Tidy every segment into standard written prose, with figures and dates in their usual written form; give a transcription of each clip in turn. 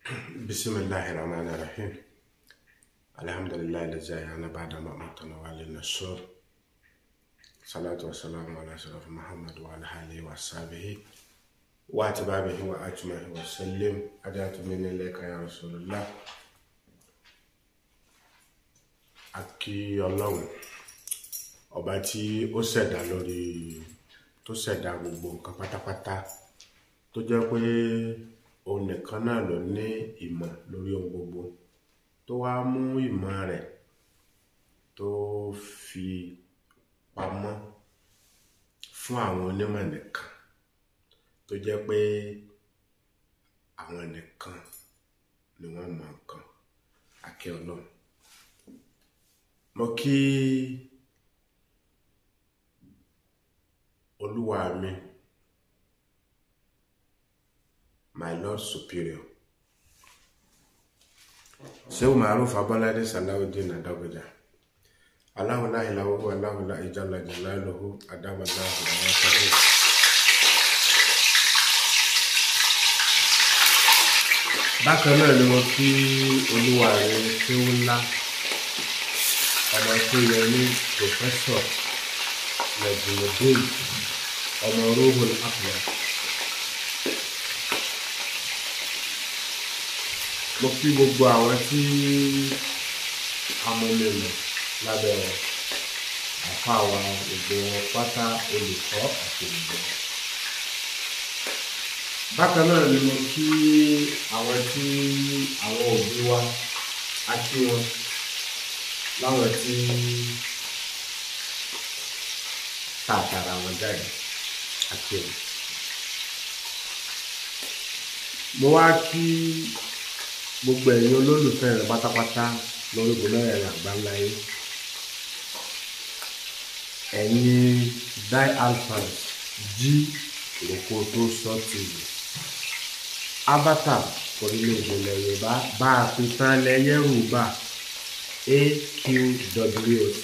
بسم الله الرحمن الرحيم. الحمد لله الذي أحيانا بعد ما أماتنا وإليه النشور. صلاة والسلام على أشرف محمد وعلى آله وصحبه وأتباعه وأجمعه وسلم. أدعت من إليك يا رسول الله. Aki Ọlọ́run ọba tí ó ṣẹ̀dá lórí tó ṣẹ̀dá gbogbo nǹkan pátápátá tó jẹ́ pé òun nìkan náà ló ní ìmọ̀ lórí ohun gbogbo tó wá mú ìmọ̀ rẹ̀ tó fi pamọ́ fún àwọn onímọ̀ nìkan tó jẹ́ pé àwọn nìkan ni wọ́n mọ̀ nǹkan. Aki Ọlọ́run. Mo kí Olúwa mi, my Lord Superior, Sheikh Maruf Abolade Salahuddin Adagoja. Allahu la ilaha illa huwa, Allahu la jalla jalaluhu, adama Allahu wa ta'ala. Bákan náà ni mo kí Olúwa mi tí ó ńlá ọmọ tó yẹ ní Professor Najimudeen ọmọ Ruhul Aqla. Mo kí gbogbo àwọn tí amúlẹ̀lẹ̀ lábẹ́ àfáwà gbogbo pátá olùkọ́ àti olùgbọ́. Bákan náà ni mo kí àwọn tí àwọn òbí wa àti wọn láwọn tí tààtàrà wọn jáde àti wọn. Mo wá kí gbogbo ẹ̀yin olólùfẹ́ rẹ̀ pátápátá lórí gbọ́lẹ́rẹ̀ àgbáńláyé. Ẹ̀yin die alphas jí òkò tó sọ TV avatar orílẹ̀-èdè Yorùbá bá a fi tán lẹ́yẹ Yorùbá AQWOS.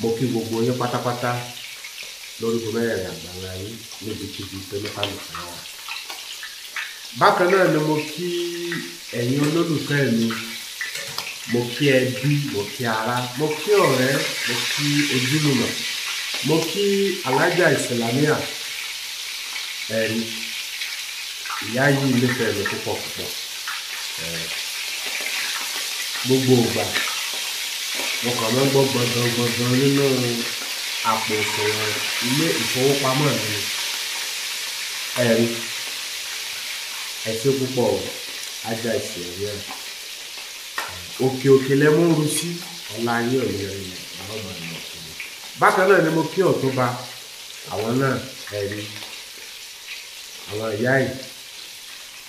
Mo kí gbogbo yín pátápátá lórí gbọ́lẹ́rẹ̀ àgbáńláyé níbikíbi tó ní kálukú náà. Bákan náà ni mo kí ẹ̀yin olólùfẹ́ mi, mo kí ẹbí, mo kí ará, mo kí ọ̀rẹ́, mo kí ojúlùmọ̀, mo kí alájà ìsìlámíà ẹ̀rí. Ìyá yìí nífẹ̀ẹ́ mi púpọ̀ púpọ̀. Gbogbo ìgbà mo kàn máa ń gbọ́ gbọ̀ngàn nínú àpò ìṣòwò ilé ìfowópamọ́ mi ẹ̀rí. Ẹ ṣé púpọ̀ ajá ìṣẹ̀lẹ̀ rẹ̀. Òkè òkè lẹ́mú ń ru sí ọ̀la ayé ọ̀lẹ́ rẹ̀ àwọn ọmọ ìmọ̀ ọ̀sẹ̀. Bákan náà ni mo kí Ọ̀túnba àwọn náà ẹ̀rí. Àwọn ìyá yìí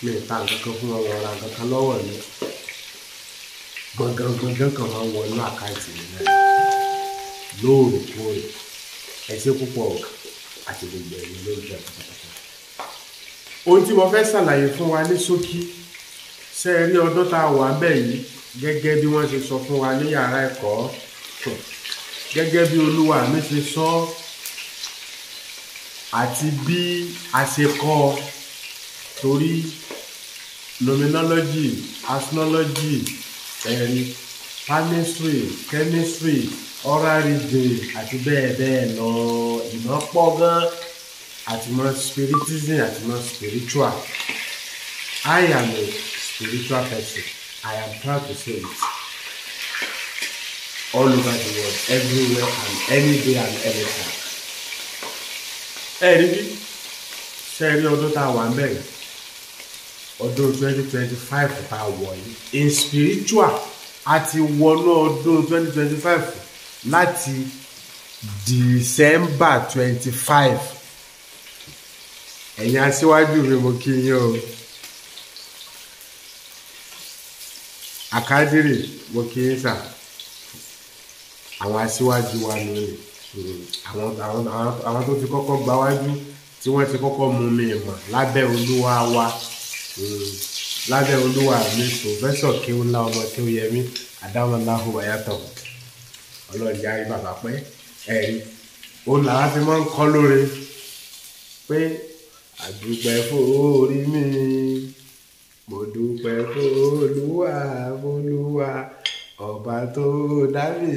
mi ò ta nǹkan kan fún wọn ra nǹkan kan lọ́wọ́ mi. Gbọ̀ngàn kan máa ń wọ inú àkáǹtì mi náà lóòrèkóòrè. Ẹ ṣé púpọ̀ àti gbogbo ẹ̀yin lórí ìjọba pátápátá. Ohun tí mo fẹ́ ṣàlàyé fún wa ní ṣókí ṣe rí ọdún tá a wà bẹ́ẹ̀ yìí gẹ́gẹ́ bí wọ́n ṣe sọ fún wa ní yàrá ẹ̀kọ́, gẹ́gẹ́ bí Olúwa mi ṣe sọ àti bí a ṣe kọ́ torí numerology, astrology, ẹ̀rí, palmistry, chemistry, oral reading àti bẹ́ẹ̀ bẹ́ẹ̀ lọ. Ìmọ̀ pọ̀ gan àti mọ́ spiritism àti mọ́ spiritual. I am a spiritual person. I am proud to say it. All over the world, everywhere and any day and anytime. Rí bí ṣe rí ọdún tá a wà ń bẹ̀rẹ̀ ọdún 2025 tá a wọ̀ yìí in spiritual àti wọnú ọdún 2025 láti December 25. Ẹ̀yin aṣíwájú mi mo kí yín o. Àkádìrì mo kí yín sà. Àwọn aṣíwájú wa lónìí. Àwọn tó ti kọ́kọ́ gbáwájú tí wọ́n ti kọ́kọ́ mú mi mọ̀ lábẹ́ Olúwa wa. Lábẹ́ Olúwa mi Professor Kéwúnlá ọmọ tí ó yẹ mí Adama Allahu wa yàtọ̀. Ọlọ́run yá rí bàbá pẹ́ ẹ̀rí. Ó làá fi máa ń kọ́ lóore pé àdúpẹ́ fórí mi mo dúpẹ́ dúpẹ́ f'Olúwa f'Olúwa ọba tó dá mi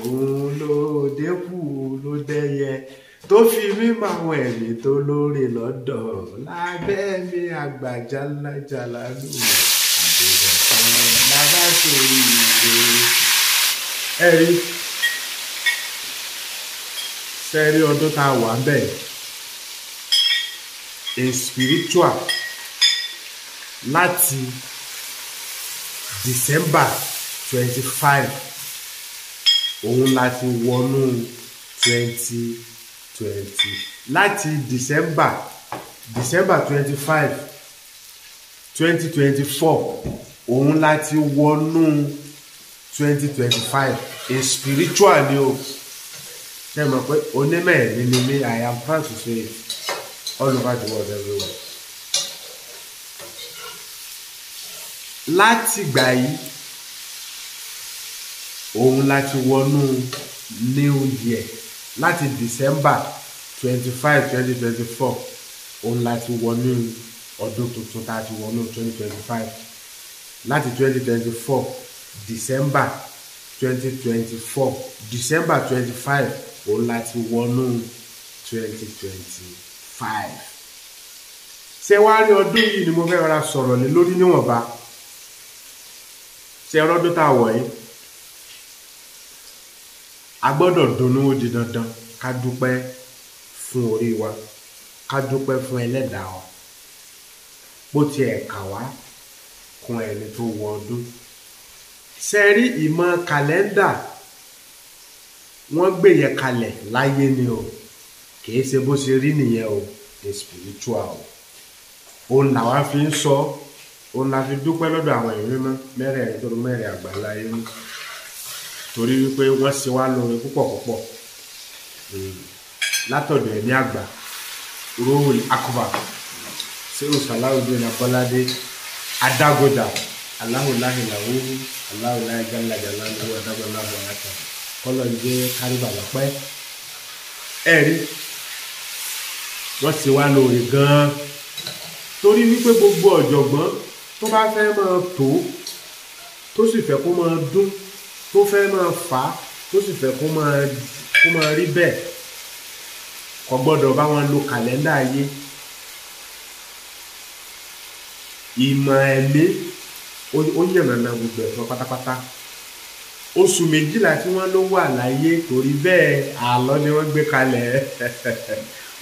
òun ló dẹ́kù ló dẹ́yẹ tó fi mí máa wọ ẹ̀mí tó lóore lọ́dọ̀ lábẹ́ mi àgbàjá lájàlá lù àbẹ̀dẹ̀kan lábàṣorí ìwé. ẹ̀rí sẹ́rí ọdún tá a wà bẹ́ẹ̀ in spiritual láti December 25 òun láti wọnú 2020 láti December 25 2024 òun láti wọnú 2025 in spiritual ni o ṣe mọ̀ pé onímẹ̀ẹ̀rin ni mi I am proud to say it all over the world everywhere. láti gbà yìí òun láti wọnú new year láti December 25 2024 òun láti wọnú ọdún tuntun tá a ti wọnú 2025 láti 2024 December 2024 December 25 òun láti wọnú 2025. ṣé wàá rí ọdún yìí ni mo fẹ́ rọra sọ̀rọ̀ lé lórí níwọ̀nba. ṣé ọdún tá a wọ̀ yìí a gbọ́dọ̀ dunnú ó di dandan ká dúpẹ́ fún orí wa ká dúpẹ́ fún ẹlẹ́dàá wa bó tiẹ̀ kà wá kún ẹni tó wọ ọdún. ṣé rí ìmọ̀ kàlẹ́ndà wọ́n gbé yẹn kalẹ̀ láyé ni o kìí ṣe bó ṣe rí nìyẹn o ní spiritual o òun làwa fi ń sọ òun la fi dúpẹ́ lọ́dọ̀ àwọn èèyàn mímọ́ mẹ́rẹ̀ẹ̀rin tó mẹ́rin àgbàlá ayé mú torí wípé wọ́n ṣe wá lóore púpọ̀ púpọ̀ látọ̀dọ̀ ẹ̀mí àgbà Rohul Akbar Shehu Salahuddin Abolade Adágójà aláhùláhìláwó aláhùláhìjálàjálàwó adágọ́láhùn àyàtọ̀ kọ́lọ̀ ń jẹ́ kárìbà lọ́pẹ́ ẹ̀rí wọ́n ṣe wá lóore gan-an torí wípé gbogbo ọ̀jọ̀gbọ́n tó bá fẹ́ máa tó sì fẹ́ kó máa dún tó fẹ́ máa fà á tó sì fẹ́ kó máa rí bẹ́ẹ̀ kò gbọ́dọ̀ bá wọn lo kàlẹ́ndà ayé. ìmọ̀ ẹ̀mí ó yànnàná gbogbo ẹ̀fọ́ pátápátá oṣù méjìlá tí wọ́n ló wà láyé torí bẹ́ẹ̀ àlọ́ ni wọ́n gbé kalẹ̀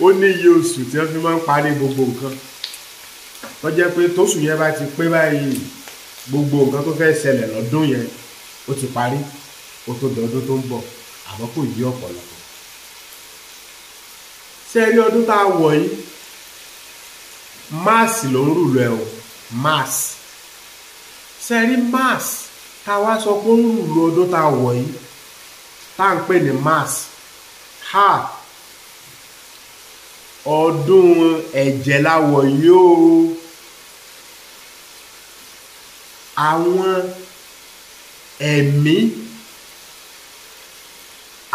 ó ní iye oṣù tí wọ́n fi máa ń parí gbogbo nǹkan wọ́n jẹ́ pé tóṣù yẹn bá ti pé báyìí gbogbo nǹkan tó fẹ́ ṣẹlẹ̀ lọ́dún yẹn ó ti parí ó tó dọdún tó ń bọ̀ àmọ́ kò yí ọ̀pọ̀lọpọ̀. ṣé ẹ rí ọdún tá a wọ̀ yìí máàsì ló ń rùlọ ẹ̀ o máàsì ṣé ẹ rí máàsì tá a wá sọ pé ó ń rùlọ ọdún tá a wọ̀ yìí tá à ń pè ní máàsì ọdún ẹ̀jẹ̀ la wọ̀ yìí o. àwọn ẹ̀mí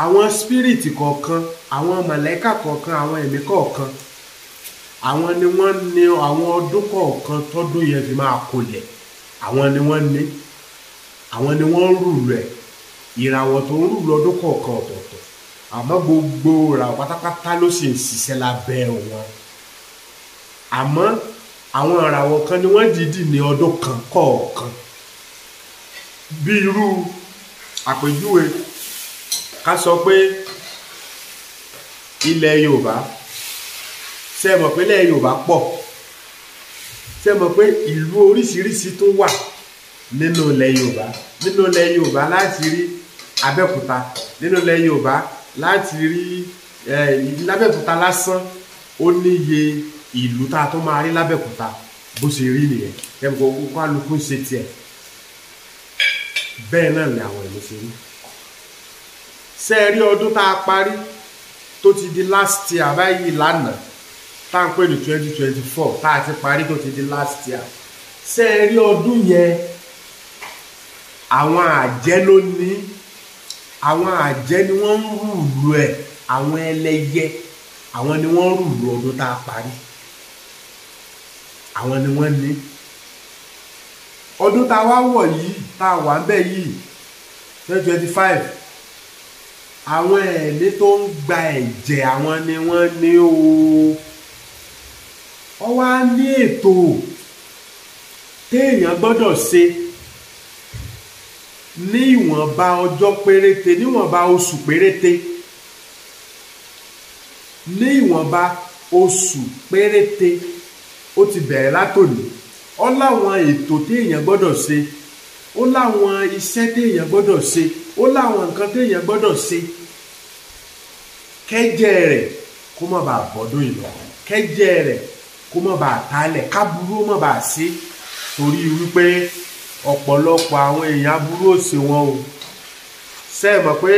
àwọn spiriti kọ̀ọ̀kan àwọn màláíkà kọ̀ọ̀kan àwọn ẹ̀mí kọ̀ọ̀kan àwọn ni wọ́n ní àwọn ọdún kọ̀ọ̀kan tọ́dún yẹn fi máa kolẹ̀ àwọn ni wọ́n ní àwọn ni wọ́n ń rùlù ẹ̀ ìràwọ̀ tó ń rùlù ọdún kọ̀ọ̀kan ọ̀tọ̀ọ̀tọ̀ àmọ́ gbogbo ìràwọ̀ pátápátá ló sì ń ṣiṣẹ́ lábẹ́ wọn àmọ́ àwọn ìràwọ̀ kan ni wọ́n dìídì ní ọdún kan kọ̀ọ̀kan bí irú àpèjúwe ká sọ pé ilẹ̀ Yorùbá ṣé ẹ mọ̀ pé ilẹ̀ Yorùbá pọ̀ ṣé ẹ mọ̀ pé ìlú oríṣiríṣi tó wà nínú ilẹ̀ Yorùbá láti rí Abẹ́òkúta nínú ilẹ̀ Yorùbá láti rí lábẹ́òkúta lásán ó níye ìlú tá a tó máa rí lábẹ́òkúta bó ṣe rí nìyẹn ẹ̀bùn kó kálukú ń ṣe tiẹ̀ bẹ́ẹ̀ náà ni àwọn ìlú ṣe rí. ṣé ẹ rí ọdún tá a parí tó ti di last year báyìí lánàá tá à ń pè ní 2024 tá a ti parí tó ti di last year ṣé ẹ rí ọdún yẹn àwọn àjẹ́ ló ní àwọn àjẹ́ ni wọ́n ń rùlù ẹ̀ àwọn ẹlẹ́yẹ àwọn ni wọ́n rùlù ọdún tá a parí àwọn ni wọ́n ní ọdún tá a wá wọ̀ yìí tá a wà ń bẹ̀ yìí 2025 àwọn ẹ̀mí tó ń gba ẹ̀jẹ̀ àwọn ni wọ́n ní o ọ wá ní ètò téèyàn gbọ́dọ̀ ṣe ní ìwọ̀nba ọjọ́ péréte níwọ̀nba oṣù péréte ní ìwọ̀nba oṣù péréte ó ti bẹ̀rẹ̀ látòní ó láwọn ètò téèyàn gbọ́dọ̀ ṣe ó láwọn iṣẹ́ téèyàn gbọ́dọ̀ ṣe ó láwọn nǹkan téèyàn gbọ́dọ̀ ṣe kẹ́jẹ́ rẹ̀ kó má bàa bọ́dún ìlọ kẹ́jẹ́ rẹ̀ kó má bàa tálẹ̀ káburú má bàa sí torí wípé ọ̀pọ̀lọpọ̀ àwọn èèyàn aburú ò ṣe wọn o ṣe é mọ̀ pé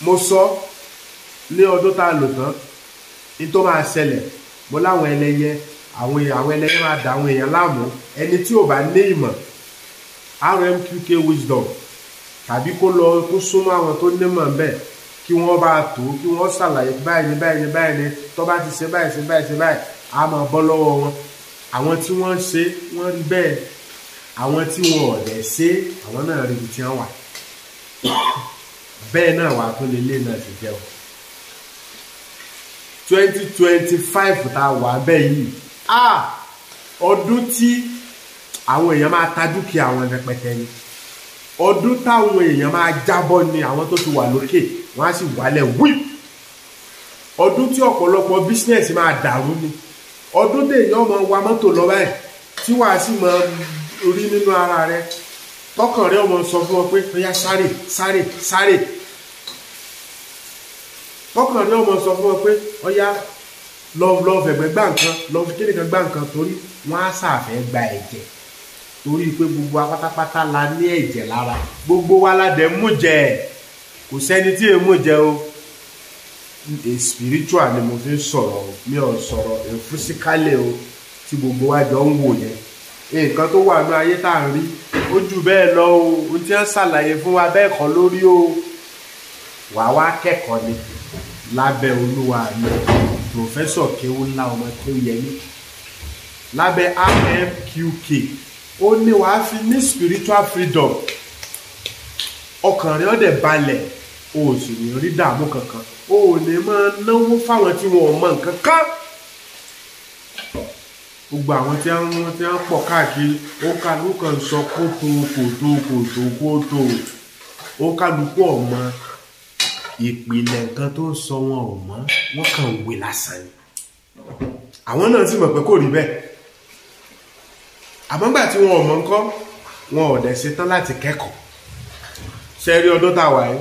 mo sọ ní ọdún tá a lò tán ní tó máa ṣẹlẹ̀ mo láwọn ẹlẹ́yẹ àwọn ẹlẹ́yẹ máa dà àwọn èèyàn láàmú ẹni tí ò bá ní ìmọ̀ RMQK Wisdom tàbí kó lọ kó súnmọ́ àwọn tó nímọ̀ bẹ́ẹ̀ kí wọ́n bá tó kí wọ́n ṣàlàyé báyìí ní báyìí ní tó bá ti ṣe báyìí á máa bọ́ lọ́wọ́ wọn àwọn tí wọ́n ṣe wọ́n rí bẹ́ẹ̀ àwọn tí wọn ò dẹ̀ ṣe àwọn náà rí ibi tí wọ́n wà bẹ́ẹ̀ náà wà tó lè lé náà ti jẹ́ o 2025 tá a wà bẹ́ẹ̀ yìí ọdún tí àwọn èèyàn máa ta dúkìá àwọn rẹpẹtẹ ni ọdún táwọn èèyàn máa jábọ́ ni àwọn tó ti wà lókè wọ́n á sì wálẹ̀ wí ọdún tí ọ̀pọ̀lọpọ̀ bísínẹ́sì máa dàrú ni ọdún téèyàn máa wa mọ́tò lọ báyìí tí wàá sì máa rí nínú ara rẹ tọkàn rẹ ọmọ sọ fún ọ pé ó yá sáré tọkàn rẹ ọmọ sọ fún ọ pé ó yá lọ fẹ̀gbẹ́ gbá nǹkan lọ fi kíni kan gbá nǹkan torí wọ́n á ṣàfẹ́ gba ẹ̀jẹ̀ torí pé gbogbo apátápátá la ní ẹ̀jẹ̀ lára gbogbo wa la dẹ̀ mú jẹ kò sẹ́ni tí èèmú jẹ o spiritual ni mo fi ń sọ̀rọ̀ mi ò sọ̀rọ̀ physically o tí gbogbo wa jọ ń wò yẹn nǹkan tó wà ní ayé tá à ń rí ó jù bẹ́ẹ̀ lọ o ohun tí wọ́n ṣàlàyé fún wa bẹ́ẹ̀ kọ́ lórí o wàá wá kẹ́kọ̀ọ́ ni lábẹ́ olúwa mi pòfẹ́sọ̀ kéwú ńlá ọmọ kéwú yẹmí lábẹ́ RMQK ó ní wàá fi ní spiritual freedom ọkàn rẹ̀ ó dẹ̀ balẹ̀ o ò sì ní rí dààmú kankan o ò ní máa náwó fáwọn tí wọn ò mọ nǹkan kan gbogbo àwọn tí wọ́n pọ̀ káàkiri ó kálukú kan sọ kótó ó kálukú ọmọ ìpìlẹ̀ nǹkan tó ń sọ wọn ò mọ̀ wọ́n kàn wé lásán ni àwọn náà sì mọ̀ pé kò rí bẹ́ẹ̀ àmọ́ gbà tí wọn ò mọ̀ ńkọ́ wọn ò dẹ̀ ṣetán láti kẹ́kọ̀ọ́ ṣe rí ọdún tá a wà yìí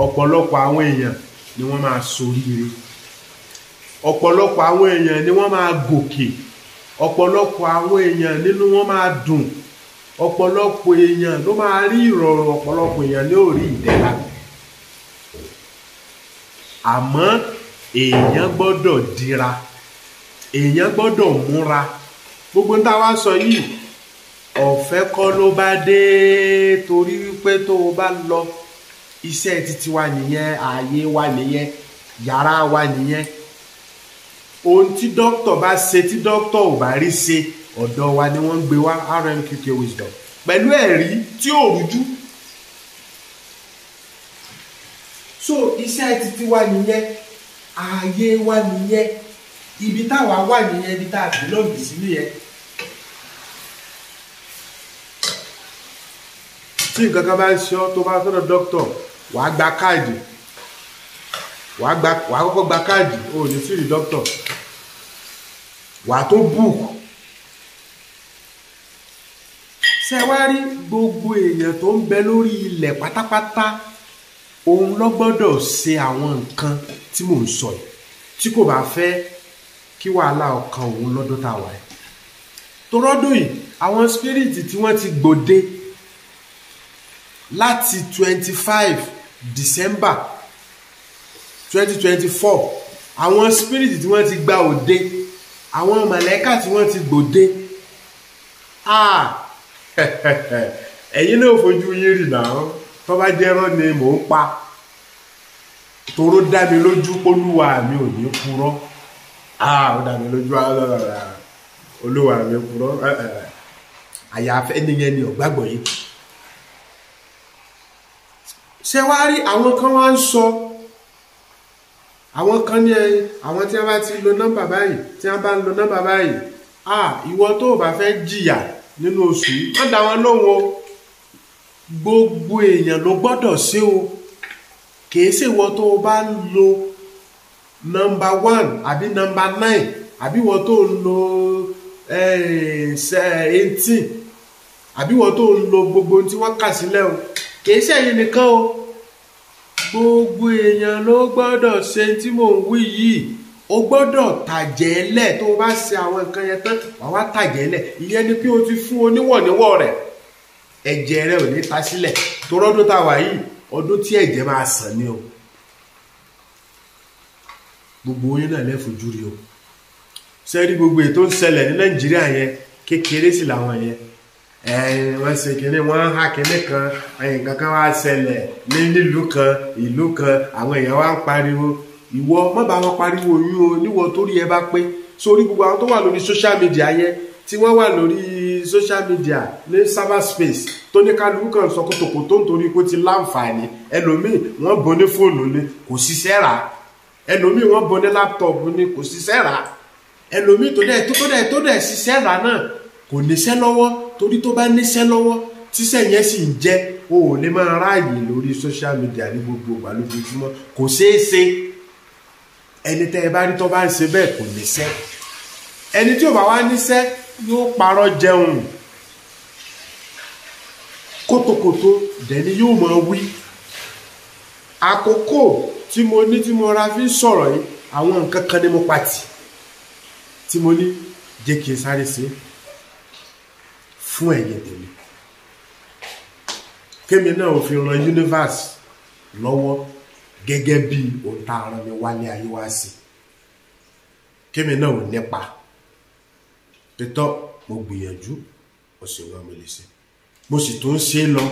ọ̀pọ̀lọpọ̀ àwọn èèyàn ni wọ́n máa ṣoríire ọ̀pọ̀lọpọ̀ àwọn èèyàn ni wọ́n máa gòkè ọ̀pọ̀lọpọ̀ àwọn èèyàn nínú wọn máa dùn ọ̀pọ̀lọpọ̀ èèyàn ló máa rí ìrọ̀rùn ọ̀pọ̀lọpọ̀ èèyàn ní orí ìdẹ̀ra àmọ́ èèyàn gbọ́dọ̀ dira èèyàn gbọ́dọ̀ múra gbogbo tá a wá sọ yìí ọ̀fẹ́ kọ́ ló bá dé torí wípé tó o bá lọ iṣẹ́ títí wa nìyẹn ààyè wa nìyẹn yàrá wa nìyẹn ohun tí dókítà bá ṣe tí dókítà ò bá rí ṣe ọ̀dọ̀ wa ni wọ́n ń gbé wá RMQK Wisdom pẹ̀lú ẹ̀rí tí ò rújú so iṣẹ́ títí wa nìyẹn ààyè wa nìyẹn ibi táwa wà nìyẹn ibi tá a bí lọ́ọ̀gì sí nìyẹn tí nǹkan kan bá ń ṣe ọ́ tó bá sọ́dọ̀ dókítà wàá gba káàdì wàá kọ́kọ́ gba káàdì o ò ní sí rí dókítà wàá tó búùkù ṣe wá rí gbogbo èèyàn tó ń bẹ lórí ilẹ̀ pátápátá òun ló gbọ́dọ̀ ṣe àwọn nǹkan tí mò ń sọ yìí tí kò bá fẹ́ kí wàhálà ọkàn òun lọ́dún tá a wà yìí torọ́dún yìí àwọn spirit tí wọ́n ti gbòde láti 25 December 2024 àwọn spirit tí wọ́n ti gba òde àwọn màlẹ́kà tí wọ́n ti gbòde ẹ̀yin náà fojú yín rì náà tó bá jẹ́rọ́ ni mò ń pa toró dá mi lójú olúwa mi ò ní purọ́ ó dá mi lójú olúwa mi purọ́ àyàfẹ́ nìyẹn ni ọ̀gbàgbọ́ yìí. ṣé wá rí àwọn kan wá ń sọ àwọn kan ní àwọn tí wọ́n bá ti lo nọ́mbà báyìí tí wọ́n bá ń lo nọ́mbà báyìí ìwọ tó o bá fẹ́ jìyà nínú oṣù yìí wọ́n dá wọn lóhùn o gbogbo èèyàn ló gbọ́dọ̀ ṣe o kìí ṣe ìwọ tó o bá ń lo nọ́mbà 1 àbí nọ́mbà 9 àbí ìwọ tó ń lo 18 àbí ìwọ tó ń lo gbogbo tí wọ́n kà sílẹ̀ o kìí ṣe ẹ̀yin nìkan o gbogbo èèyàn ló gbọ́dọ̀ ṣe tí mò ń wí yìí o gbọ́dọ̀ tàjẹ́lẹ̀ tó o bá ṣe àwọn nǹkan yẹn tán wàá wá tàjẹ́lẹ̀ ìyẹn ni pé o ti fún oníwọ̀níwọ̀ rẹ̀ ẹ̀jẹ̀ rẹ̀ ò ní ta sílẹ̀ tó rọ́dún tá a wà yìí ọdún tí ẹ̀jẹ̀ máa sàn ni o gbogbo yín náà lẹ́fojú rí o sẹ́rí gbogbo ètò ń ṣẹlẹ̀ ní Nàìjíríà yẹn kékeré sí làwọn yẹn wọ́n ṣe kínní wọ́n há kínní kan nǹkan kan wá ṣẹlẹ̀ nílùú kan ìlú kan àwọn èèyàn wá ń pariwo ìwọ má bá wọn pariwo yín o níwọ torí ẹ bá pé sórí gbogbo àwọn tó wà lórí social media yẹn tí wọ́n wà lórí social media ní cyber space tó ní kálukú kan sọ kótókótó nítorí kó ti láǹfààní ẹlòmíì wọ́n bọ ní fóònù ni kò ṣiṣẹ́ rà ẹlòmíì wọ́n bọ ní láptọ̀pù ni kò ṣiṣẹ́ rà ẹlòmíì tó dẹ̀ ṣiṣẹ́ rà náà kò níṣẹ́ lọ́wọ́ torí tó bá níṣẹ́ lọ́wọ́ tíṣẹ́ yẹn sì ń jẹ́ o ò lè máa ráàyè lórí social media ní gbogbo ìgbà lójoojúmọ́ kò ṣeé ṣe ẹni tẹ́ ẹ bá rí tó bá ń ṣe bẹ́ẹ̀ kò níṣẹ́ ẹni tí ò bá wá níṣẹ́ yóò parọ́ jẹun kótókótó dẹni yóò máa wí àkókò tí mo ní tí mo ra fi sọ̀rọ̀ yìí àwọn nǹkan kan ní mo pàtì tí mo ní jẹ́ kí n sáré ṣe fún ẹ̀yin tèmi kémi náà ò fi ran universe lọ́wọ́ gẹ́gẹ́ bí ohun tá a rán mi wálé ayé wá sí kémi náà ò nípa pétọ́ mo gbìyànjú mo sì wọ́n mi lè ṣe mo sì tún ṣe lọ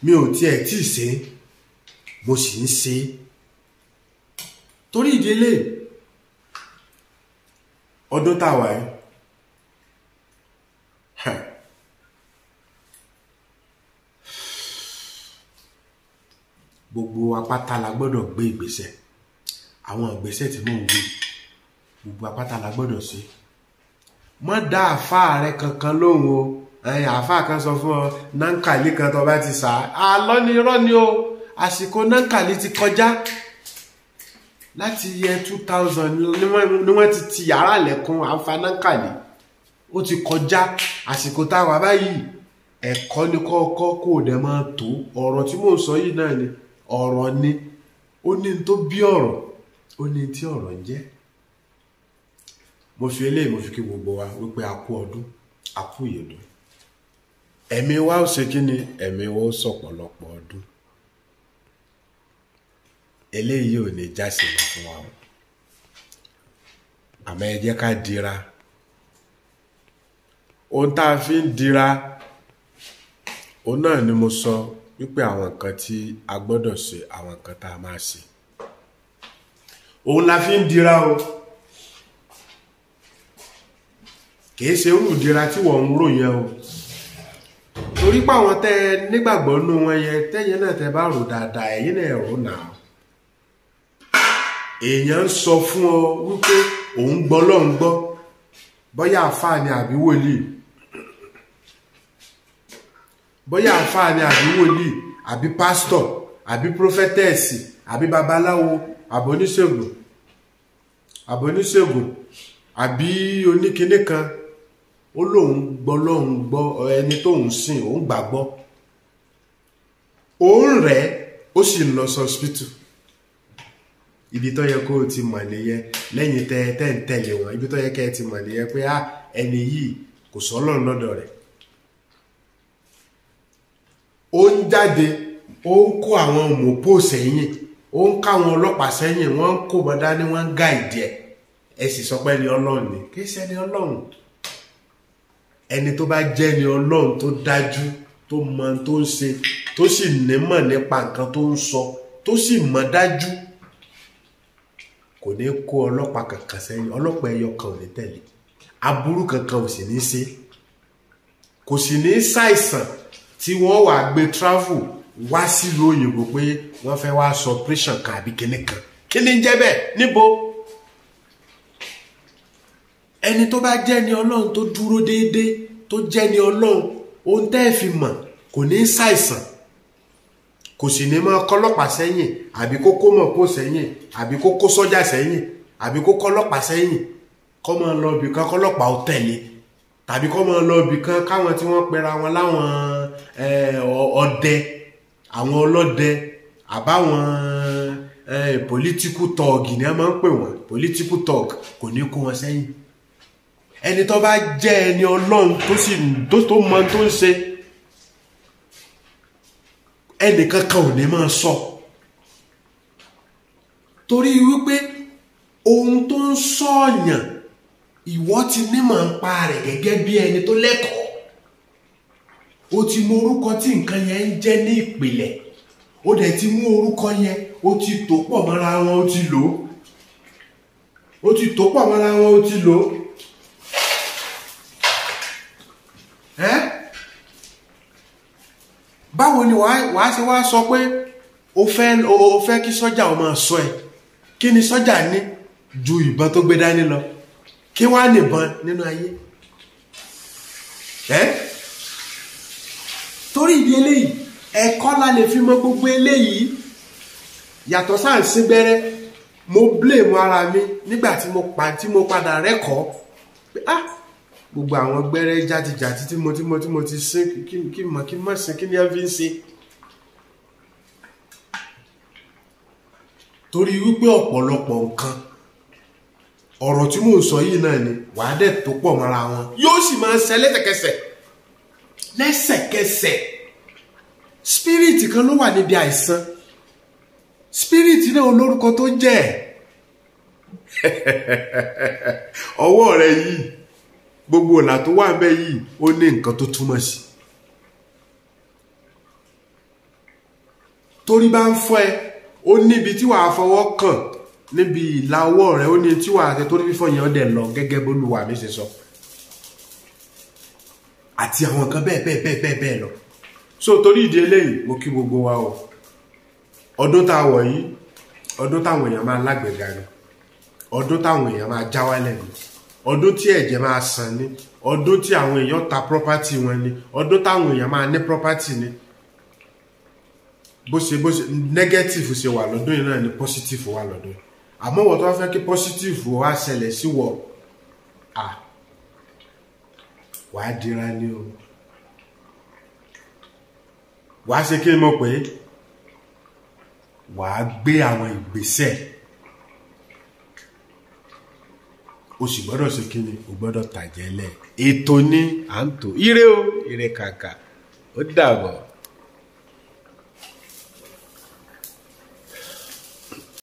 mi ò tiẹ̀ tí ì ṣe mo sì ń ṣe torí ìdílé ọdún táwa yìí gbogbo apáta la gbọ́dọ̀ gbé ìgbésẹ̀ àwọn ìgbésẹ̀ tí mò ń gbé gbogbo apáta la gbọ́dọ̀ ṣe má dá àfáà rẹ kankan lóhùn o àfáà kan sọ fún ọ nankali kan tó bá ti sá àlọ́ ni irọ́ ni o àsìkò nankali ti kọjá láti yẹ 2000 ni wọ́n ti yàrá lẹ́kùn àǹfà nankali ó ti kọjá àsìkò táwa báyìí ẹ̀kọ́ ní kọ́kọ́ kò dẹ̀ máa tó ọ̀rọ̀ tí mò ń sọ yìí náà ni ọ̀rọ̀ ni ó ní tó bí ọ̀rọ̀ ó ní tí ọ̀rọ̀ ń jẹ́ mo fi eléyìí mo fi kí gbogbo wa wípé a kú ọdún a kú ìyèdún ẹ̀mí wa ó ṣe kí ni ẹ̀mí wa ó sọ̀pọ̀lọpọ̀ ọdún eléyìí ò ní jásí lọ fún wa o àmọ́ ẹ jẹ́ ká dira ohun tá a fi ń dira òun náà ni mo sọ wípé àwọn nǹkan tí a gbọ́dọ̀ ṣe àwọn nǹkan tá a máa ṣe òun la fi ń dira o kìí ṣe olùdíra tí wọ́n ń rò yẹn o torí pé àwọn tẹ́ nígbàgbọ́ nú wọn yẹn tẹ́yìn náà tẹ́ bá rò dáadáa ẹ̀yin náà rò náà èèyàn ń sọ fún ọ wípé òun gbọ́ lọ́n gbọ́ bóyá àfáà ni àbí wòlíì bóyá àfáà ni àbí wòlíì àbí pásítọ̀ àbí prófẹ́tẹ̀sì àbí babaláwo àbóníṣègùn àbí oníkiní kan ó lóun gbọ́ lóun gbọ́ ẹni tóun sìn òun gbàgbọ́ òun rẹ̀ ó sì lọ sọ́spítù ibi tó yẹ kó o ti mọ̀ nìyẹn lẹ́yìn tẹ́ ń tẹ̀lé wọn ibi tó yẹ kẹ́ ẹ ti mọ̀ nìyẹn pé ẹni yìí kò sọ́lọ́run lọ́dọ̀ rẹ̀ ó ń jáde ó ń kó àwọn mọ̀pó sẹ́yìn ó ń káwọn ọlọ́pàá sẹ́yìn wọ́n ń kó wọn dání wọ́n ń gáìdì ẹ sì sọ pé ẹni ọlọ́run ni kì í ṣe ẹni ọlọ́run ẹni tó bá jẹ́ ẹni ọlọ́run tó dájú tó mọ tó ń ṣe tó sì nímọ̀ nípa nǹkan tó ń sọ tó sì mọ̀ dájú kò ní kó ọlọ́pàá kankan sẹ́yìn ọlọ́pàá ẹyọ kan ò ní tẹ̀lé aburú kankan ò sì ní ṣe kò sì ní ṣàìsàn tí wọ́n wà gbé travel wá sílùú òyìnbó pé wọ́n fẹ́ wá sọ operation kan àbí kinní kan kí ni ń jẹ́ bẹ́ẹ̀ níbo. ẹni tó bá jẹ́ ni ọlọ́run tó dúró déédéé tó jẹ́ ni ọlọ́run ohun tẹ́ ẹ fi mọ̀ kò ní ṣàìsàn kò sì ní máa kọ́lọ́pàá sẹ́yìn àbí kó kó mọ̀ kó sẹ́yìn àbí kó kó sọ́jà sẹ́yìn àbí kó kọ́lọ́pàá sẹ́yìn kọ́ máa lọ ibì kan kọ́lọ́pàá ó tẹ̀lé tàbí kọ́ máa lọ ibì kan káwọn tí wọ́n pera wọn láwọn ọdẹ àwọn ọlọ́dẹ àbáwọn political thug ni a máa ń pè wọ́n political thug kò ní kó wọn sẹ́yìn. ẹni tó bá jẹ́ ẹni ọlọ́run tó mọ tó ń ṣe ẹnìkan kan ò ní máa sọ torí wípé ohun tó ń sọ̀yàn ìwọ ti nímọ̀ ń pa rẹ̀ gẹ́gẹ́ bí ẹni tó lẹ́kọ̀ọ́ o ti mọ orúkọ tí nǹkan yẹn ń jẹ́ ní ìpìlẹ̀ o dẹ̀ ti mú orúkọ yẹn o ti tò pọ̀ mọ́ra wọn o ti lò ó ti tò pọ̀ mọ́ra wọn o ti lò ó. báwo ni wàá ṣe wá sọ pé o fẹ́ kí sọ́jà o máa sọ ẹ kí ni sọ́jà ní ju ìbọn tó gbé dání lọ kí wàá nìbọn nínú ayé torí ìdí eléyìí ẹ̀kọ́ la lè fi mọ gbogbo eléyìí yàtọ̀ sáà ń sín gbẹ́rẹ́ mo blame ara mi nígbà tí mo padà rẹ́kọ̀ọ́ pé gbogbo àwọn gbẹ́rẹ́ játijàti tí mo ti sín kí mọ̀ sín kí ni ẹ fi ń ṣe. torí wípé ọ̀pọ̀lọpọ̀ nǹkan ọ̀rọ̀ tí mò ń sọ yìí náà ni wàá dẹ̀ tó pọ̀ mọ́ra wọn yóò sì máa ṣe lẹ́sẹ̀kẹsẹ̀ spirit kan ló wà níbi àìsàn spirit náà olórúkọ tó jẹ́ ọwọ́ rẹ yìí gbogbo ọ̀nà tó wà ńbẹ̀ yìí ó ní nǹkan tó túmọ̀ sí torí bá ń fọ́ ẹ ó níbi tí wàá fọwọ́ kàn níbi ìlà ọwọ́ rẹ ó ní tí wàá ṣe torí fífọ́ yẹn ó dẹ̀ lọ gẹ́gẹ́ bó Olúwa mi ṣe sọ àti àwọn nǹkan bẹ́ẹ̀ lọ so torí ìdí eléyìí mo kí gbogbo wa o ọdún tá a wọ̀ yìí ọdún táwọn èèyàn máa lágbègbè ni ọdún táwọn èèyàn máa já wálẹ̀ ni ọdún tí ẹ̀jẹ̀ máa sàn ni ọdún tí àwọn èèyàn ta property wọn ni ọdún táwọn èèyàn máa ní property ni bó ṣe negative ṣe wà lọ́dún yìí náà ni positive wà lọ́dún yìí àmọ́ wọ́n tó wá fẹ́ kí positive wá ṣẹlẹ̀ sí wọ wàá dira ní o wàá ṣe kí ni mo pè é wàá gbé àwọn ìgbésẹ̀ o sì gbọ́dọ̀ ṣe kí ni o gbọ́dọ̀ tàjẹ́lẹ̀ ètò ní à ń tò ire o ire kàkà ó dàbọ̀.